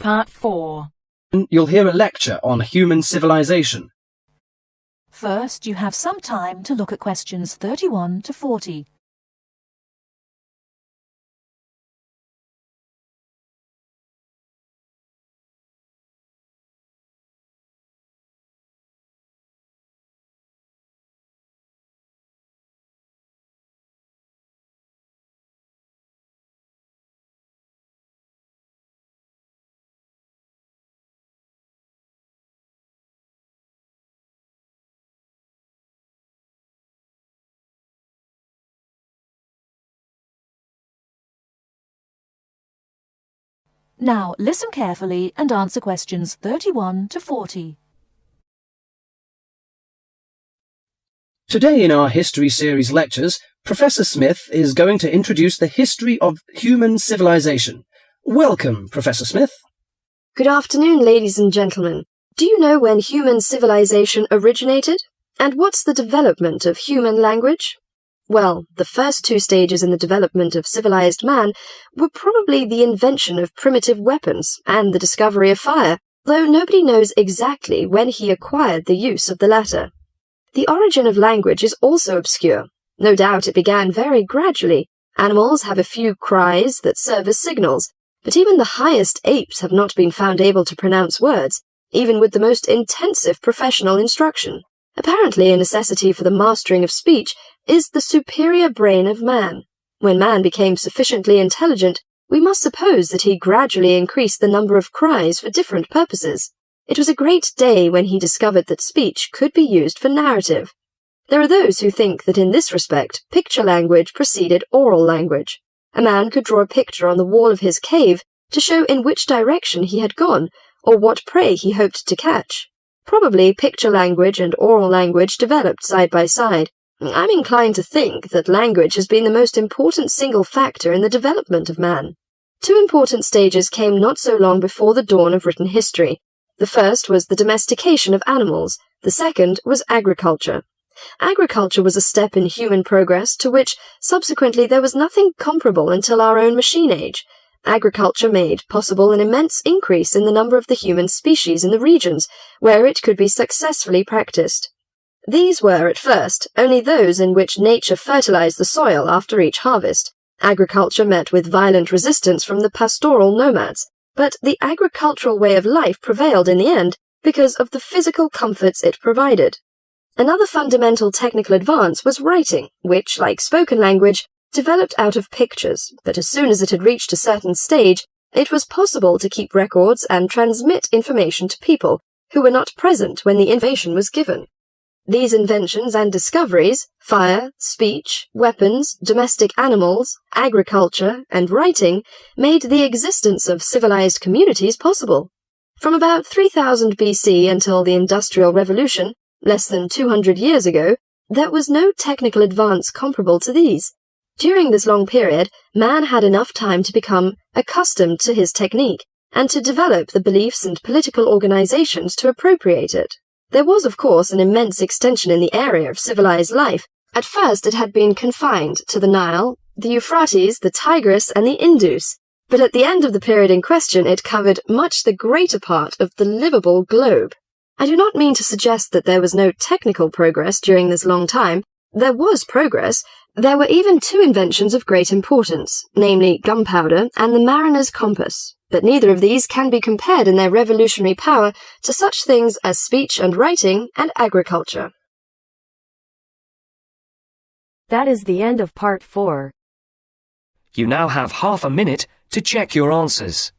Part 4. You'll hear a lecture on human civilization. First, you have some time to look at questions 31 to 40. Now, listen carefully and answer questions 31 to 40. Today in our History Series lectures, Professor Smith is going to introduce the history of human civilization. Welcome, Professor Smith. Good afternoon, ladies and gentlemen. Do you know when human civilization originated? And what's the development of human language? Well, the first two stages in the development of civilized man were probably the invention of primitive weapons and the discovery of fire, though nobody knows exactly when he acquired the use of the latter. The origin of language is also obscure. No doubt it began very gradually. Animals have a few cries that serve as signals, but even the highest apes have not been found able to pronounce words, even with the most intensive professional instruction. Apparently, a necessity for the mastering of speech is the superior brain of man. When man became sufficiently intelligent, we must suppose that he gradually increased the number of cries for different purposes. It was a great day when he discovered that speech could be used for narrative. There are those who think that in this respect, picture language preceded oral language. A man could draw a picture on the wall of his cave to show in which direction he had gone, or what prey he hoped to catch. Probably picture language and oral language developed side by side. I'm inclined to think that language has been the most important single factor in the development of man. Two important stages came not so long before the dawn of written history. The first was the domestication of animals. The second was agriculture. Agriculture was a step in human progress to which, subsequently, there was nothing comparable until our own machine age. Agriculture made possible an immense increase in the number of the human species in the regions where it could be successfully practiced. These were, at first, only those in which nature fertilized the soil after each harvest. Agriculture met with violent resistance from the pastoral nomads, but the agricultural way of life prevailed in the end because of the physical comforts it provided. Another fundamental technical advance was writing, which, like spoken language, developed out of pictures, but as soon as it had reached a certain stage, it was possible to keep records and transmit information to people who were not present when the information was given. These inventions and discoveries, fire, speech, weapons, domestic animals, agriculture, and writing, made the existence of civilized communities possible. From about 3000 BC until the Industrial Revolution, less than 200 years ago, there was no technical advance comparable to these. During this long period, man had enough time to become accustomed to his technique and to develop the beliefs and political organizations to appropriate it. There was, of course, an immense extension in the area of civilized life. At first it had been confined to the Nile, the Euphrates, the Tigris, and the Indus, but at the end of the period in question it covered much the greater part of the livable globe. I do not mean to suggest that there was no technical progress during this long time. There was progress. There were even two inventions of great importance, namely gunpowder and the mariner's compass. But neither of these can be compared in their revolutionary power to such things as speech and writing and agriculture. That is the end of Part 4. You now have half a minute to check your answers.